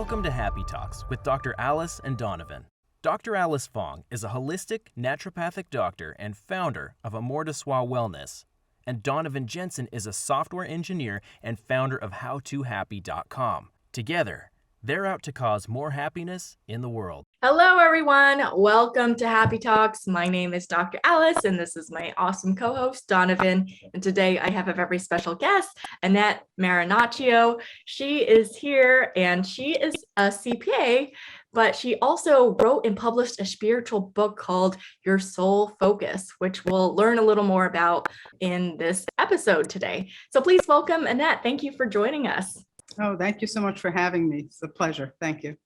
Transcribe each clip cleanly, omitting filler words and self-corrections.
Welcome to Happy Talks with Dr. Alice and Donovan. Dr. Alice Fong is a holistic naturopathic doctor and founder of Amor de Soi Wellness. And Donovan Jensen is a software engineer and founder of HowToHappy.com. Together, they're out to cause more happiness in the world. Hello, everyone. Welcome to Happy Talks. My name is Dr. Alice, and this is my awesome co-host, Donovan. And today I have a very special guest, Annette Marinaccio. She is here, and she is a CPA, but she also wrote and published a spiritual book called Your Soul Focus, which we'll learn a little more about in this episode today. So please welcome Annette. Thank you for joining us. Oh, thank you so much for having me. It's a pleasure. Thank you.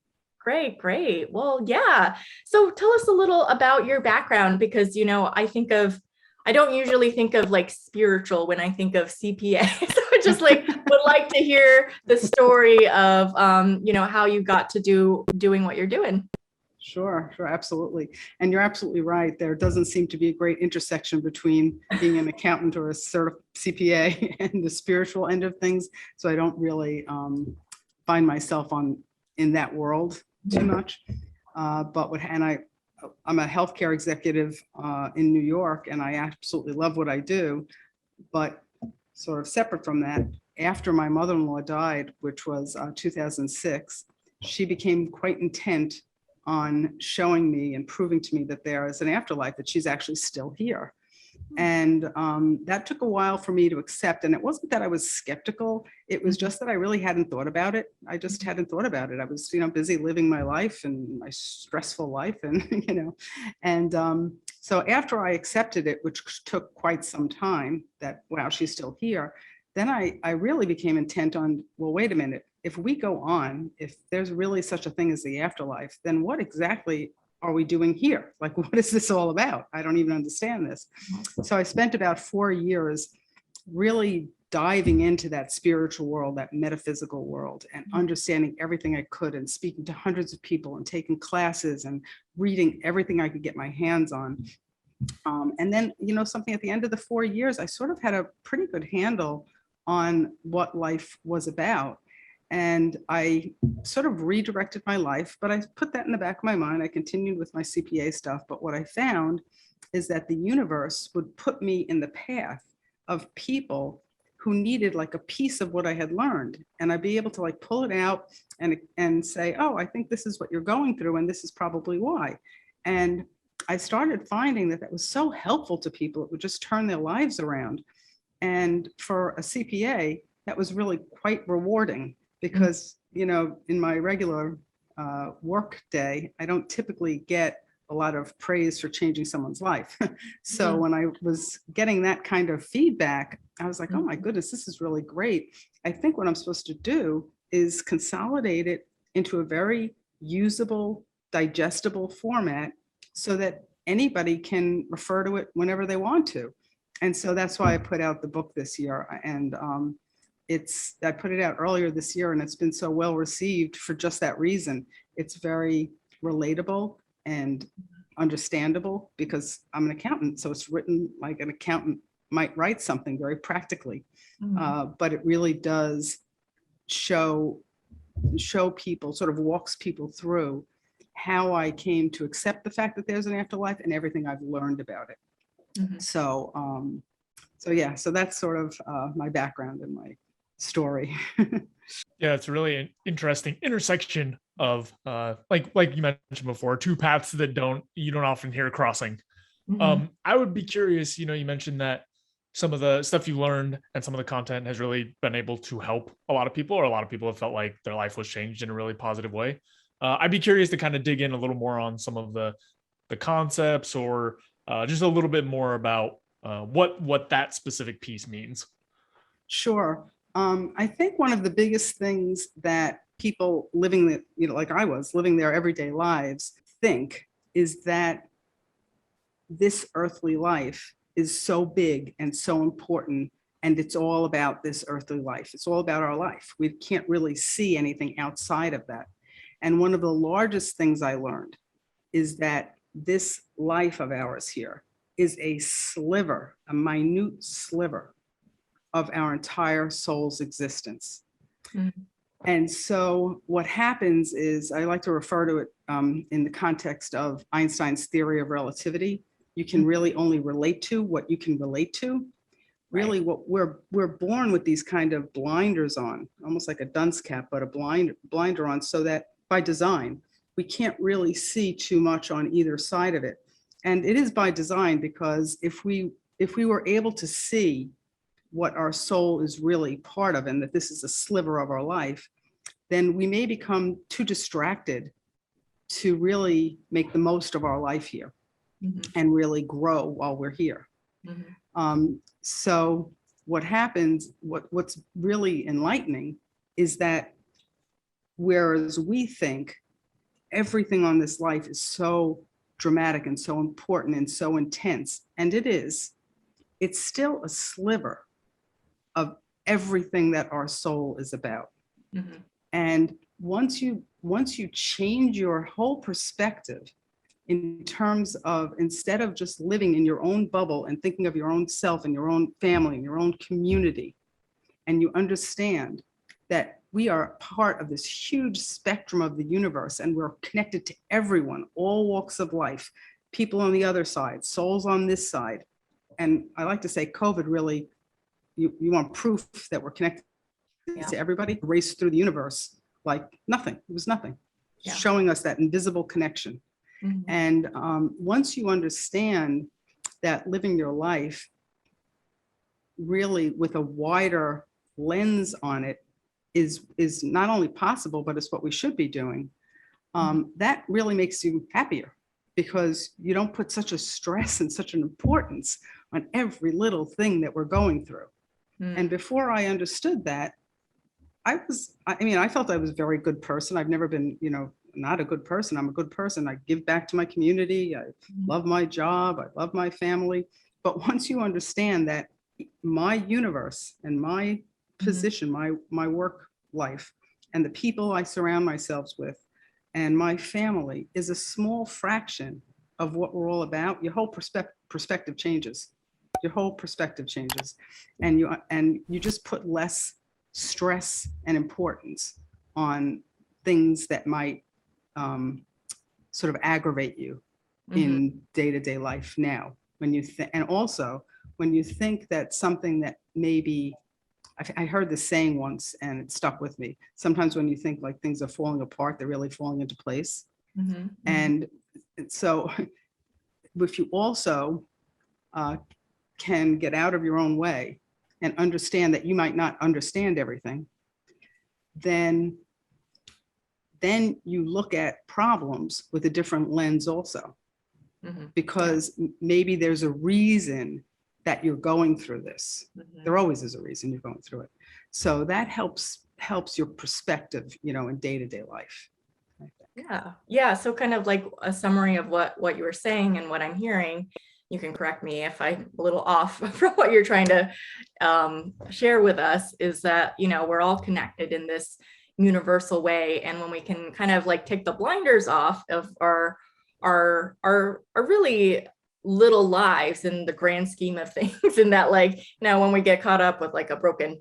Great. Well, yeah. So tell us a little about your background, because, I don't usually think of like spiritual when I think of CPA. So I just would like to hear the story of, how you got to doing what you're doing. Sure, absolutely. And you're absolutely right. There doesn't seem to be a great intersection between being an accountant or a certified CPA and the spiritual end of things. So I don't really find myself in that world too much. I'm a healthcare executive in New York, and I absolutely love what I do. But sort of separate from that, after my mother-in-law died, which was 2006, she became quite intent on showing me and proving to me that there is an afterlife, that she's actually still here. And that took a while for me to accept. And it wasn't that I was skeptical. It was just that I really hadn't thought about it. I just hadn't thought about it. I was, busy living my life and my stressful life. And, so after I accepted it, which took quite some time, that, wow, she's still here, then I really became intent on, well, wait a minute. If we go on, if there's really such a thing as the afterlife, then what exactly are we doing here? Like, what is this all about? I don't even understand this. So I spent about 4 years really diving into that spiritual world, that metaphysical world, and understanding everything I could, and speaking to hundreds of people and taking classes and reading everything I could get my hands on. And then, something at the end of the 4 years, I sort of had a pretty good handle on what life was about. And I sort of redirected my life, but I put that in the back of my mind. I continued with my CPA stuff. But what I found is that the universe would put me in the path of people who needed like a piece of what I had learned. And I'd be able to like pull it out and say, oh, I think this is what you're going through, and this is probably why. And I started finding that was so helpful to people. It would just turn their lives around. And for a CPA, that was really quite rewarding. Because, in my regular work day, I don't typically get a lot of praise for changing someone's life. So when I was getting that kind of feedback, I was like, oh my goodness, this is really great. I think what I'm supposed to do is consolidate it into a very usable, digestible format so that anybody can refer to it whenever they want to. And so that's why I put out the book this year. And I put it out earlier this year, and it's been so well received for just that reason. It's very relatable and understandable because I'm an accountant. So it's written like an accountant might write something very practically. But it really does show people, sort of walks people through how I came to accept the fact that there's an afterlife and everything I've learned about it. So that's sort of my background and my story. Yeah, it's really an interesting intersection of like you mentioned before, two paths that you don't often hear crossing. I would be curious, you mentioned that some of the stuff you learned and some of the content has really been able to help a lot of people, or a lot of people have felt like their life was changed in a really positive way. I'd be curious to kind of dig in a little more on some of the concepts, or just a little bit more about what that specific piece means. Sure. I think one of the biggest things that people living, like I was living their everyday lives, think is that this earthly life is so big and so important, and it's all about this earthly life. It's all about our life. We can't really see anything outside of that. And one of the largest things I learned is that this life of ours here is a sliver, a minute sliver of our entire soul's existence. And so what happens is, I like to refer to it in the context of Einstein's theory of relativity. You can really only relate to what you can relate to. Really, what we're born with these kind of blinders on, almost like a dunce cap, but a blinder on, so that by design, we can't really see too much on either side of it. And it is by design, because if we were able to see what our soul is really part of, and that this is a sliver of our life, then we may become too distracted to really make the most of our life here and really grow while we're here. So what happens, what's really enlightening is that whereas we think everything on this life is so dramatic and so important and so intense, and it is, it's still a sliver of everything that our soul is about. And once you change your whole perspective in terms of, instead of just living in your own bubble and thinking of your own self and your own family and your own community, and you understand that we are part of this huge spectrum of the universe, and we're connected to everyone, all walks of life, people on the other side, souls on this side. And I like to say COVID really, you want proof that we're connected to everybody, race through the universe like nothing. It was nothing, showing us that invisible connection. And once you understand that living your life really with a wider lens on it is not only possible, but it's what we should be doing, that really makes you happier, because you don't put such a stress and such an importance on every little thing that we're going through. And before I understood that, I felt I was a very good person. I've never been, not a good person. I'm a good person. I give back to my community. I love my job. I love my family. But once you understand that my universe and my position, my work life, and the people I surround myself with, and my family is a small fraction of what we're all about, your whole perspective changes. Your whole perspective changes, and you just put less stress and importance on things that might sort of aggravate you in day-to-day life now. When you and also when you think that something that maybe, I heard this saying once and it stuck with me. Sometimes when you think like things are falling apart, they're really falling into place. And so if you also can get out of your own way and understand that you might not understand everything, then you look at problems with a different lens also, because maybe there's a reason that you're going through this. There always is a reason you're going through it. So that helps your perspective, in day-to-day life. Yeah. So kind of like a summary of what you were saying and what I'm hearing. You can correct me if I'm a little off from what you're trying to share with us, is that, we're all connected in this universal way. And when we can kind of like take the blinders off of our really little lives in the grand scheme of things, and that when we get caught up with like a broken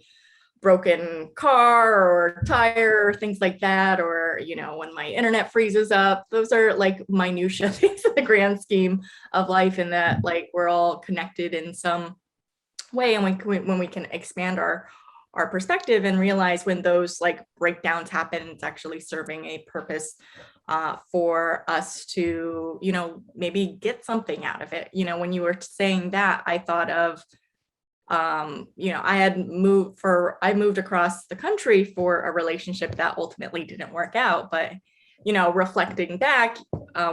car or tire or things like that, or when my internet freezes up, those are like minutia things in the grand scheme of life, and that we're all connected in some way. And when we can expand our perspective and realize when those breakdowns happen, it's actually serving a purpose for us to maybe get something out of it. When you were saying that, I thought of I moved across the country for a relationship that ultimately didn't work out. But, reflecting back,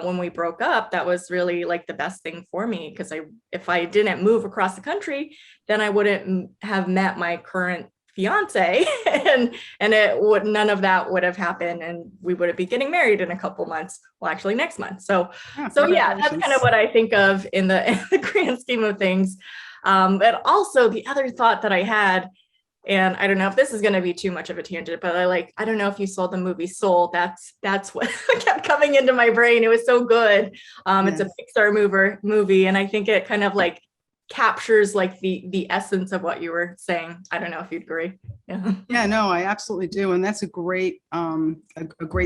when we broke up, that was really the best thing for me, because if I didn't move across the country, then I wouldn't have met my current fiance and none of that would have happened, and we wouldn't be getting married in a couple months. Well, actually next month. So that's kind of what I think of in the grand scheme of things. But also the other thought that I had, and I don't know if this is going to be too much of a tangent, but I don't know if you saw the movie Soul. That's what kept coming into my brain. It was so good. It's a Pixar movie, and I think it kind of captures like the essence of what you were saying. I don't know if you'd agree. Yeah. Yeah, no, I absolutely do. And that's a great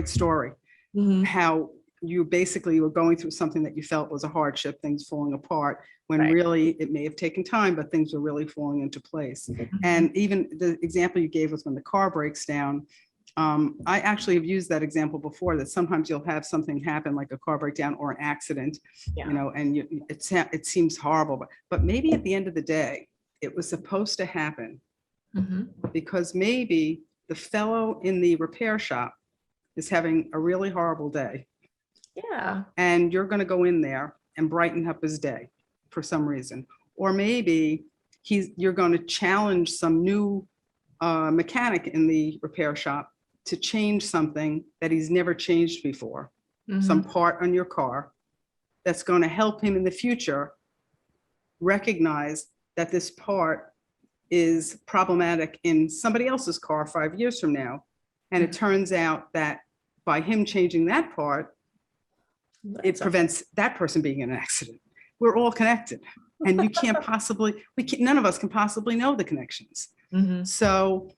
story. Mhm. How you basically were going through something that you felt was a hardship, things falling apart, when Right. really it may have taken time, but things were really falling into place. And even the example you gave was when the car breaks down. I actually have used that example before, that sometimes you'll have something happen like a car breakdown or an accident, Yeah. you know, and it seems horrible, but maybe at the end of the day, it was supposed to happen Mhm. because maybe the fellow in the repair shop is having a really horrible day, Yeah. and you're going to go in there and brighten up his day for some reason. Or maybe you're going to challenge some new mechanic in the repair shop to change something that he's never changed before, some Mhm. part on your car that's going to help him in the future recognize that this part is problematic in somebody else's car 5 years from now. And it turns out that by him changing that part, it That's prevents that person being in an accident. We're all connected, and you can't possibly, none of us can possibly know the connections. Mhm. So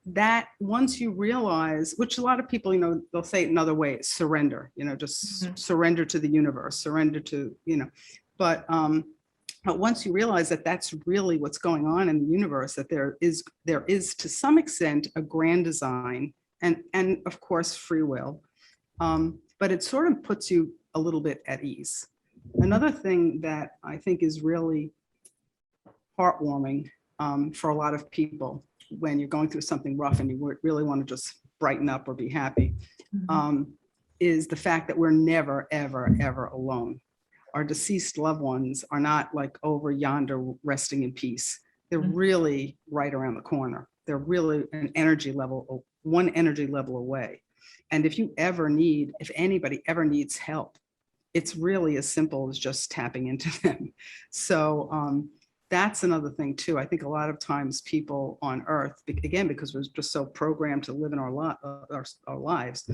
that once you realize, which a lot of people, you know, they'll say it in other ways, surrender, you know, just Mhm. surrender to the universe, surrender to, you know, but once you realize that that's really what's going on in the universe, that there is to some extent a grand design and of course free will, but it sort of puts you a little bit at ease. Another thing that I think is really heartwarming for a lot of people when you're going through something rough and you really want to just brighten up or be happy, is the fact that we're never, ever, ever alone. Our deceased loved ones are not like over yonder resting in peace. They're really right around the corner. They're really an energy level, one energy level away. And if anybody ever needs help, it's really as simple as just tapping into them. So that's another thing too. I think a lot of times people on Earth, again, because we're just so programmed to live in our lives,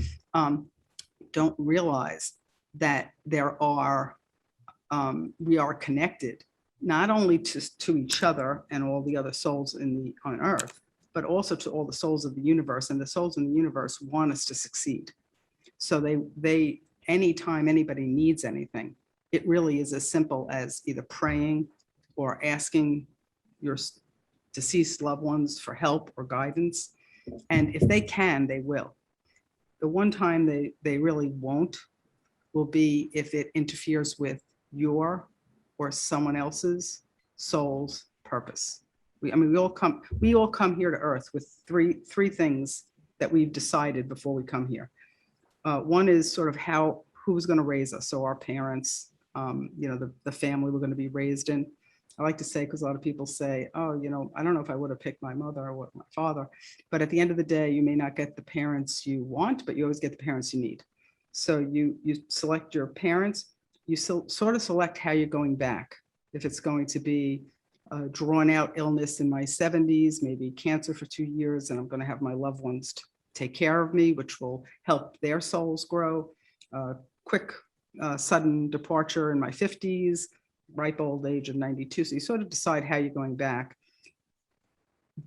don't realize that we are connected not only to each other and all the other souls on Earth, but also to all the souls of the universe. And the souls in the universe want us to succeed. So they anytime anybody needs anything, it really is as simple as either praying or asking your deceased loved ones for help or guidance. And if they can, they will. The one time they really won't will be if it interferes with your or someone else's soul's purpose. We all come here to Earth with three things that we've decided before we come here. One is sort of who's going to raise us. So our parents, you know, the family we're going to be raised in. I like to say, because a lot of people say, oh, you know, I don't know if I would have picked my mother or my father, but at the end of the day, you may not get the parents you want, but you always get the parents you need. So you select your parents, you sort of select how you're going back. If it's going to be a drawn out illness in my 70s, maybe cancer for 2 years, and I'm going to have my loved ones take care of me, which will help their souls grow. Quick, sudden departure in my 50s, ripe old age of 92. So you sort of decide how you're going back.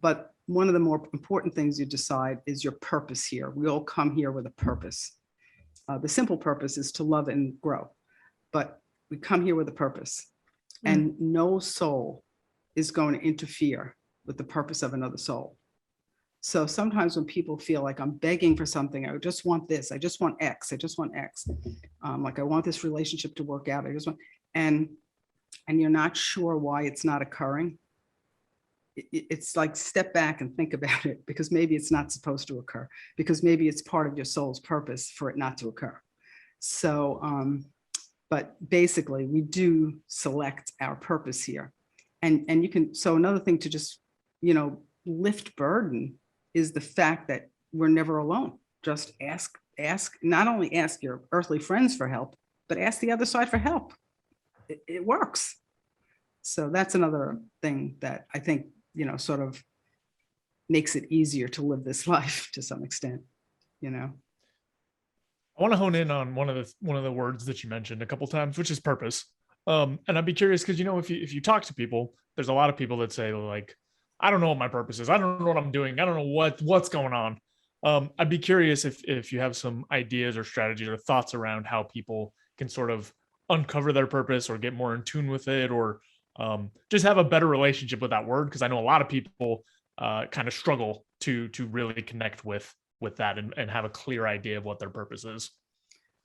But one of the more important things you decide is your purpose here. We all come here with a purpose. The simple purpose is to love and grow, but we come here with a purpose, and no soul is going to interfere with the purpose of another soul. So sometimes when people feel like I'm begging for something, I just want this, I just want X, I just want X. Like I want this relationship to work out, I just want, and you're not sure why it's not occurring. It's like step back and think about it, because maybe it's not supposed to occur, because maybe it's part of your soul's purpose for it not to occur. So, but basically we do select our purpose here. And you can, so another thing to just, you know, lift burden is the fact that we're never alone. Just ask, not only ask your earthly friends for help, but ask the other side for help. It works. So that's another thing that I think, you know, sort of makes it easier to live this life to some extent, you know. I want to hone in on one of the words that you mentioned a couple times, which is purpose. And I'd be curious because, if you talk to people, there's a lot of people that say like, I don't know what my purpose is. I don't know what I'm doing. I don't know what's going on. I'd be curious if you have some ideas or strategies or thoughts around how people can sort of uncover their purpose or get more in tune with it, or just have a better relationship with that word. Because I know a lot of people kind of struggle to really connect with that and have a clear idea of what their purpose is.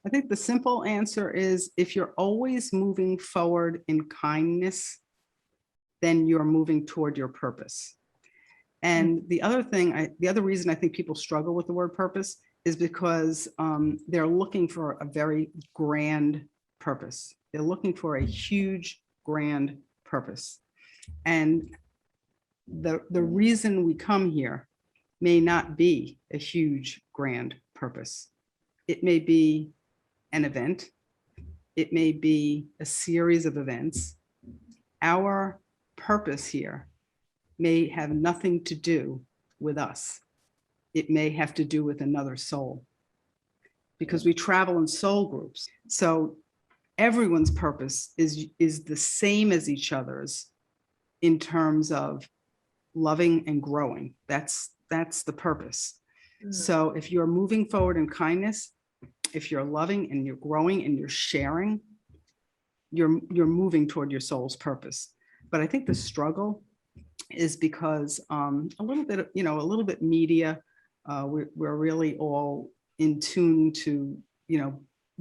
I think the simple answer is if you're always moving forward in kindness, then you're moving toward your purpose. And the other thing, the other reason I think people struggle with the word purpose is because they're looking for a very grand purpose. They're looking for a huge, grand purpose. And the reason we come here may not be a huge, grand purpose. It may be an event. It may be a series of events. Our purpose here may have nothing to do with us. It may have to do with another soul, because we travel in soul groups. So everyone's purpose is the same as each other's in terms of loving and growing. That's the purpose. So if you're moving forward in kindness, if you're loving and you're growing and you're sharing, you're moving toward your soul's purpose. But I think the struggle is because a little bit media, we're really all in tune to,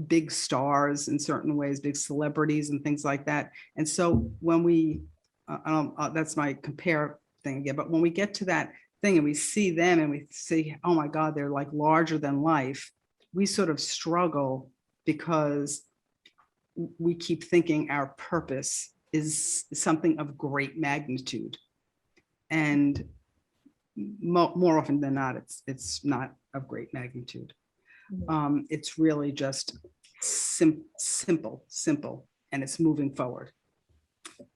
big stars in certain ways, big celebrities and things like that. And so when we, that's my compare thing again, but when we get to that thing and we see them and we see, oh my God, they're like larger than life, we sort of struggle because we keep thinking our purpose is something of great magnitude. And more often than not, it's not of great magnitude. It's really just simple, and it's moving forward.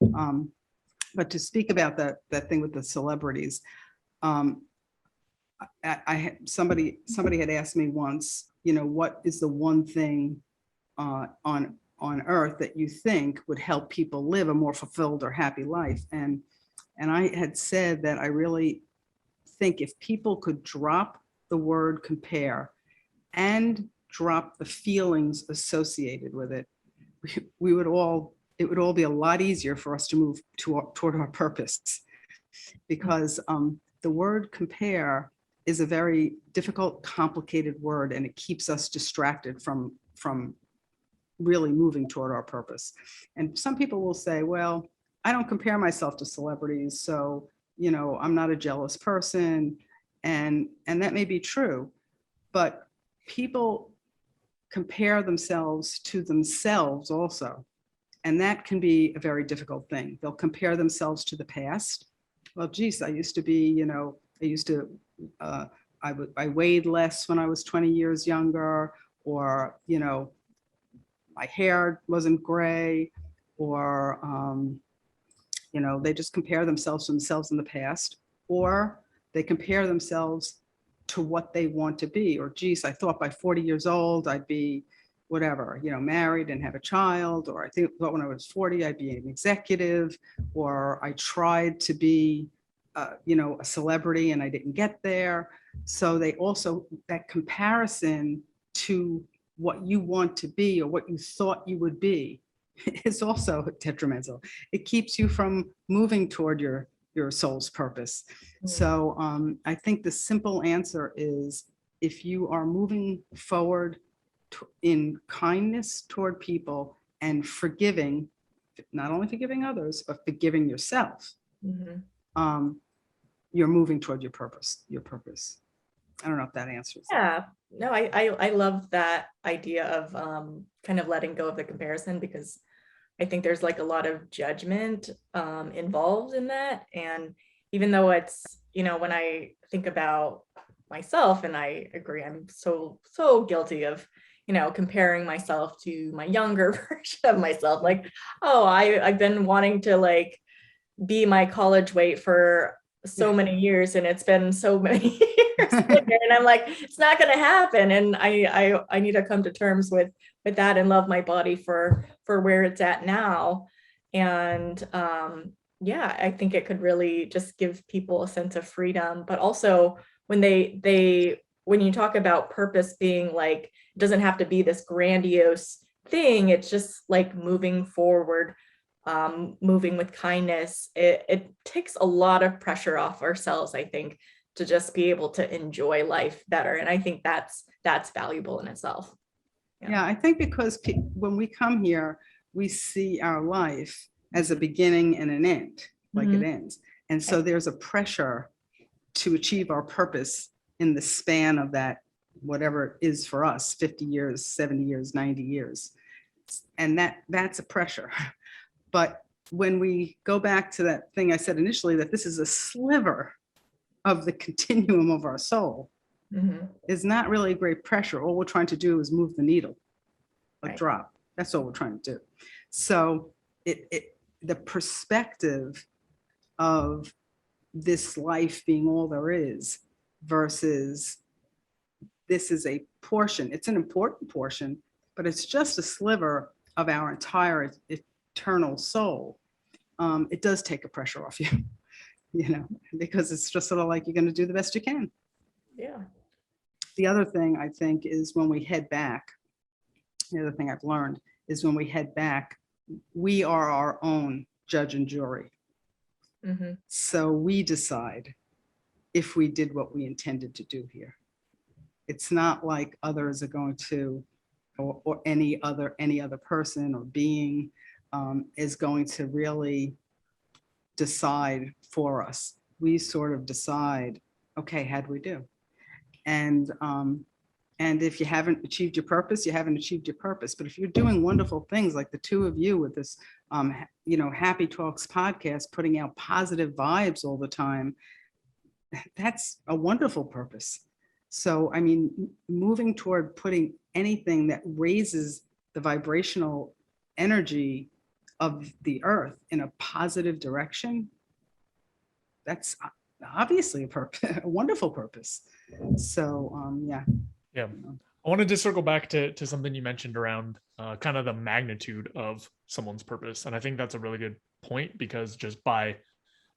But to speak about that thing with the celebrities, somebody had asked me once, what is the one thing on earth that you think would help people live a more fulfilled or happy life? And I had said that I really think if people could drop the word compare and drop the feelings associated with it, it would all be a lot easier for us to move toward our purpose. Because the word compare is a very difficult, complicated word, and it keeps us distracted from really moving toward our purpose. And some people will say, well, I don't compare myself to celebrities, so I'm not a jealous person, and that may be true, but people compare themselves to themselves also, and that can be a very difficult thing. They'll compare themselves to the past. Well, geez, I used to be, I weighed less when I was 20 years younger, or my hair wasn't gray, or they just compare themselves to themselves in the past, or they compare themselves to what they want to be. Or geez, I thought by 40 years old I'd be whatever, married and have a child, or I thought when I was 40 I'd be an executive, or I tried to be a celebrity and I didn't get there. So they also, that comparison to what you want to be or what you thought you would be is also detrimental. It keeps you from moving toward your soul's purpose. So I think the simple answer is, if you are moving forward in kindness toward people and forgiving, not only forgiving others, but forgiving yourself, you're moving toward your purpose. I don't know if that answers. Yeah, no, I love that idea of kind of letting go of the comparison, because I think there's like a lot of judgment involved in that. And even though it's, when I think about myself, and I agree, I'm so guilty of, comparing myself to my younger version of myself. Like, oh, I've been wanting to like be my college weight for so many years, and it's been so many years later, and I'm like, it's not going to happen. And I need to come to terms with with that and love my body for where it's at now. And yeah, I think it could really just give people a sense of freedom. But also when when you talk about purpose being like, it doesn't have to be this grandiose thing, it's just like moving forward, moving with kindness. It takes a lot of pressure off ourselves, I think, to just be able to enjoy life better. And I think that's valuable in itself. Yeah, I think because when we come here, we see our life as a beginning and an end, like it ends. And so there's a pressure to achieve our purpose in the span of that, whatever it is for us, 50 years, 70 years, 90 years. And that's a pressure. But when we go back to that thing I said initially, that this is a sliver of the continuum of our soul, is not really great pressure. All we're trying to do is move the needle, a drop. That's all we're trying to do. So the perspective of this life being all there is versus this is a portion. It's an important portion, but it's just a sliver of our entire eternal soul. It does take a pressure off you, you know, because it's just sort of like you're going to do the best you can. Yeah. The other thing I think is when we head back, the other thing I've learned is when we head back, we are our own judge and jury. So we decide if we did what we intended to do here. It's not like others are going to, or any other person or being is going to really decide for us. We sort of decide, okay, how'd we do? And if you haven't achieved your purpose, you haven't achieved your purpose. But if you're doing wonderful things like the two of you with this, you know, Happy Talks podcast, putting out positive vibes all the time, that's a wonderful purpose. So, I mean, moving toward putting anything that raises the vibrational energy of the earth in a positive direction, that's obviously a wonderful purpose. So, yeah. Yeah. I wanted to circle back to something you mentioned around kind of the magnitude of someone's purpose. And I think that's a really good point, because just by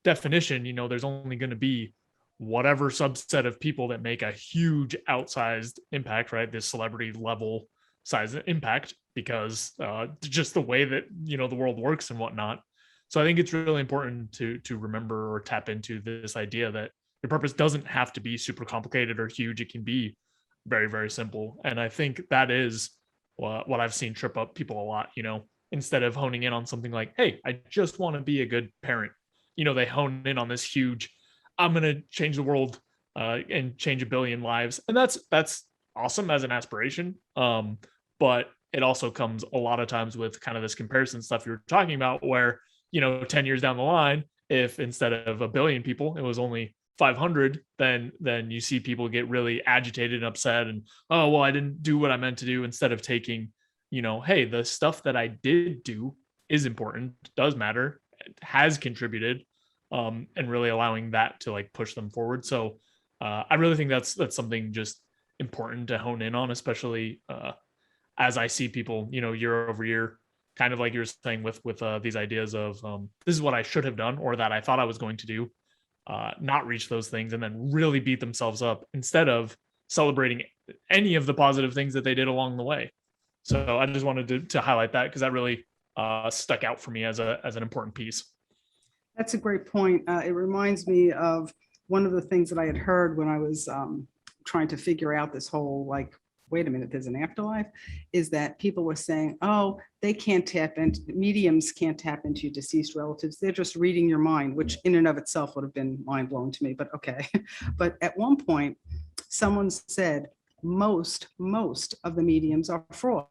definition, you know, there's only going to be whatever subset of people that make a huge outsized impact, right? This celebrity level size impact, because just the way that, you know, the world works and whatnot. So I think it's really important to remember or tap into this idea that your purpose doesn't have to be super complicated or huge. It can be very, very simple. And I think that is what I've seen trip up people a lot, you know, instead of honing in on something like, hey, I just want to be a good parent. You know, they hone in on this huge, I'm going to change the world and change 1 billion lives. And that's awesome as an aspiration. But it also comes a lot of times with kind of this comparison stuff you're talking about, where, you know, 10 years down the line, if instead of 1 billion people, it was only 500, then you see people get really agitated and upset and, oh, well, I didn't do what I meant to do, instead of taking, you know, hey, the stuff that I did do is important, does matter, has contributed, and really allowing that to like push them forward. So I really think that's something just important to hone in on, especially as I see people, you know, year over year, kind of like you were saying with these ideas of this is what I should have done, or that I thought I was going to do, not reach those things, and then really beat themselves up instead of celebrating any of the positive things that they did along the way. So I just wanted to highlight that, because that really stuck out for me as an important piece. That's a great point. It reminds me of one of the things that I had heard when I was trying to figure out this whole, like, wait a minute, there's an afterlife, is that people were saying, oh, they can't tap into, mediums can't tap into your deceased relatives. They're just reading your mind, which in and of itself would have been mind blowing to me, but okay. But at one point, someone said, most of the mediums are frauds.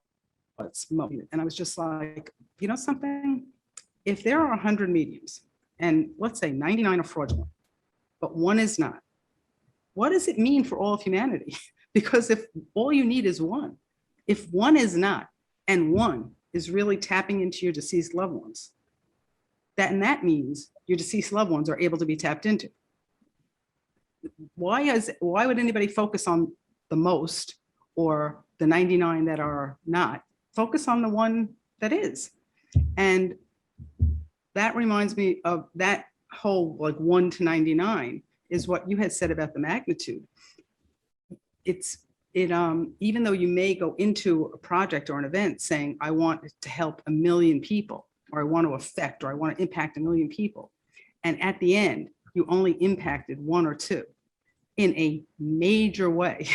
And I was just like, you know something? If there are 100 mediums, and let's say 99 are fraudulent, but one is not, what does it mean for all of humanity? Because if all you need is one, if one is not, and one is really tapping into your deceased loved ones, that means your deceased loved ones are able to be tapped into. Why would anybody focus on the most or the 99 that are not, focus on the one that is. And that reminds me of that whole like 1 to 99 is what you had said about the magnitude. Even though you may go into a project or an event saying, I want to help 1 million people, or I want to affect, or I want to impact 1 million people. And at the end, you only impacted 1 or 2 in a major way.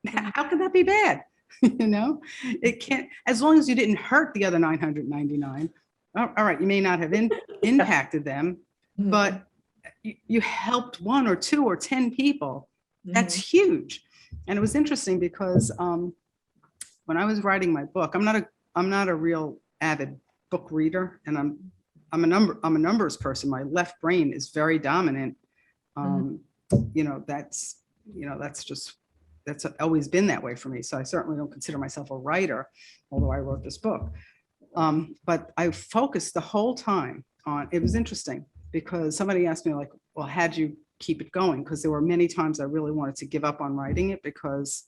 How can that be bad? You know, it can't, as long as you didn't hurt the other 999. All right, you may not have impacted them, but you helped 1 or 2 or 10 people. That's huge. And it was interesting because when I was writing my book, I'm not a real avid book reader, and I'm a numbers person. My left brain is very dominant. That's always been that way for me. So I certainly don't consider myself a writer, although I wrote this book. But I focused the whole time on, it was interesting because somebody asked me like, well, how'd you keep it going? Because there were many times I really wanted to give up on writing it because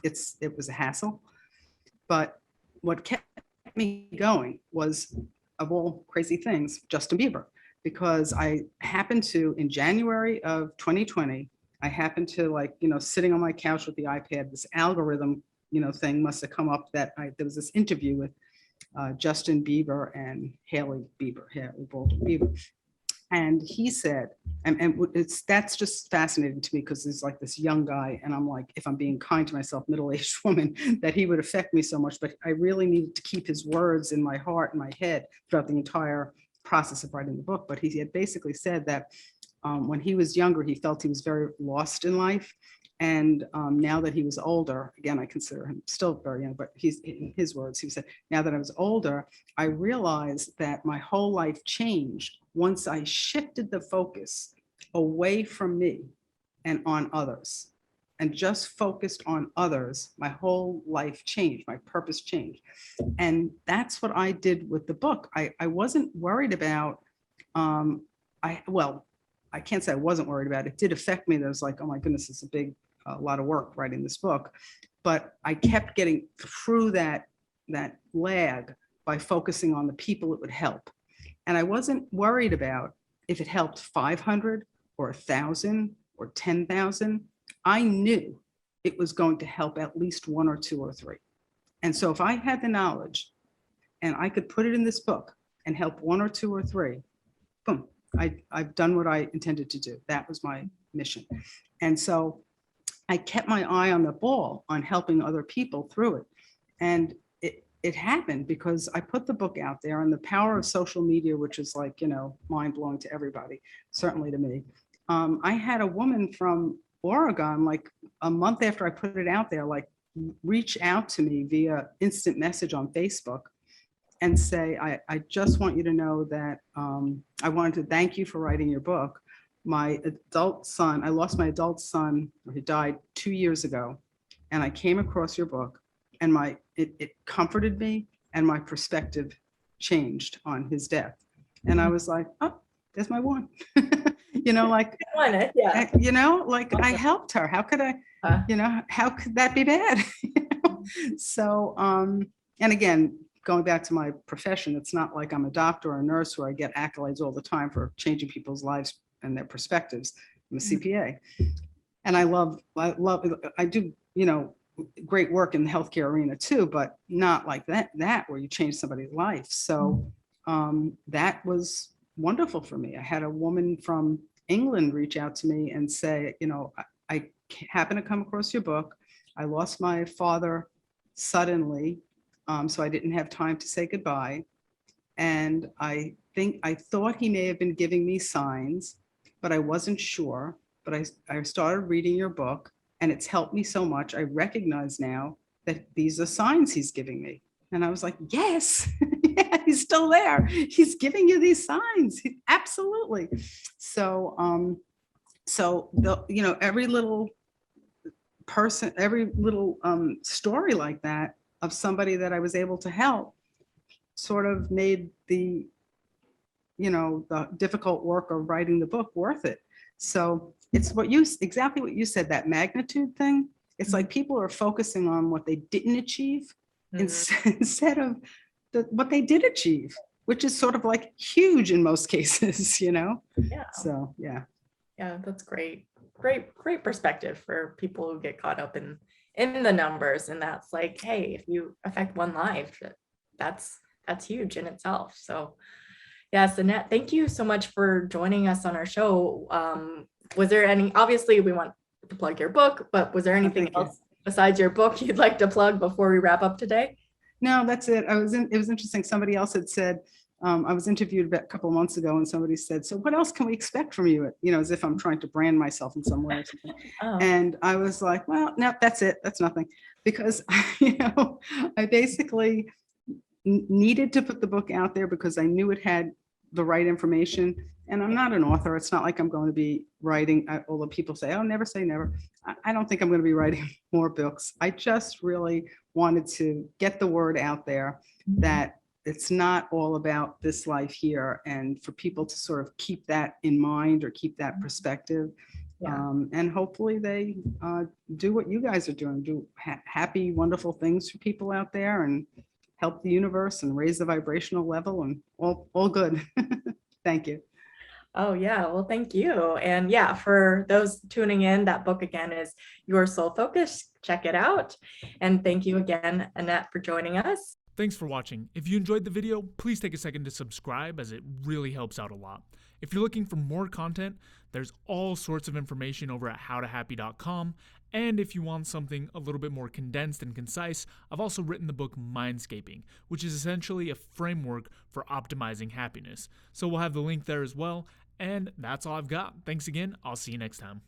it was a hassle. But what kept me going was, of all crazy things, Justin Bieber, because I happened to, in January of 2020, I happened to sitting on my couch with the iPad, this algorithm, thing must have come up that there was this interview with Justin Bieber and Haley Baldwin Bieber. And he said, that's just fascinating to me because he's like this young guy. And I'm like, if I'm being kind to myself, middle-aged woman, that he would affect me so much. But I really needed to keep his words in my heart and my head throughout the entire process of writing the book. But he had basically said that when he was younger, he felt he was very lost in life. And now that he was older, again, I consider him still very young, but he's, in his words, he said, now that I was older, I realized that my whole life changed once I shifted the focus away from me and on others, and just focused on others. My whole life changed, my purpose changed. And that's what I did with the book. I wasn't worried about, I can't say I wasn't worried about it. It did affect me. That was like, oh my goodness, it's a lot of work writing this book. But I kept getting through that lag by focusing on the people it would help. And I wasn't worried about if it helped 500 or 1,000 or 10,000. I knew it was going to help at least 1 or 2 or 3. And so if I had the knowledge and I could put it in this book and help 1 or 2 or 3, boom, I've done what I intended to do. That was my mission. And so I kept my eye on the ball on helping other people through it. And it happened because I put the book out there, and the power of social media, which is like, mind blowing to everybody, certainly to me. I had a woman from Oregon, like a month after I put it out there, like reach out to me via instant message on Facebook and say, I just want you to know that I wanted to thank you for writing your book. My adult son, I lost my adult son, he died 2 years ago, and I came across your book, and it comforted me, and my perspective changed on his death. And I was like, oh, there's my one. Like, I helped her. How could I, how could that be bad? So, and again, going back to my profession, it's not like I'm a doctor or a nurse where I get accolades all the time for changing people's lives and their perspectives. I'm a CPA, and I do, great work in the healthcare arena too, but not like that where you change somebody's life. So that was wonderful for me. I had a woman from England reach out to me and say, I happened to come across your book. I lost my father suddenly, so I didn't have time to say goodbye. And I thought he may have been giving me signs, but I wasn't sure. But I started reading your book, and it's helped me so much. I recognize now that these are signs he's giving me. And I was like, yes, yeah, he's still there. He's giving you these signs. Absolutely. So, every little person, every little story like that of somebody that I was able to help sort of made the difficult work of writing the book worth it. So it's exactly what you said, that magnitude thing. It's like people are focusing on what they didn't achieve instead of what they did achieve, which is sort of like huge in most cases, Yeah. So, yeah. Yeah, that's great. Great perspective for people who get caught up in the numbers. And that's like, hey, if you affect one life, that's huge in itself. So yes, Annette, thank you so much for joining us on our show. Was there obviously we want to plug your book, but was there anything else besides your book you'd like to plug before we wrap up today? No, that's it. It was interesting. Somebody else had said, I was interviewed a couple of months ago and somebody said, so what else can we expect from you? As if I'm trying to brand myself in some way or something. Oh. And I was like, well, no, that's it. That's nothing. Because, I basically needed to put the book out there because I knew it had the right information. And I'm not an author. It's not like I'm going to be writing, although people say, oh, never say never. I don't think I'm going to be writing more books. I just really wanted to get the word out there that it's not all about this life here, and for people to sort of keep that in mind or keep that perspective. Yeah. And hopefully they do what you guys are doing, do happy, wonderful things for people out there and help the universe and raise the vibrational level and all good. Thank you. Oh, yeah. Well, thank you. And yeah, for those tuning in, that book again is Your Soul Focus. Check it out. And thank you again, Annette, for joining us. Thanks for watching. If you enjoyed the video, please take a second to subscribe, as it really helps out a lot. If you're looking for more content, there's all sorts of information over at howtohappy.com. And if you want something a little bit more condensed and concise, I've also written the book Mindscaping, which is essentially a framework for optimizing happiness. So we'll have the link there as well. And that's all I've got. Thanks again. I'll see you next time.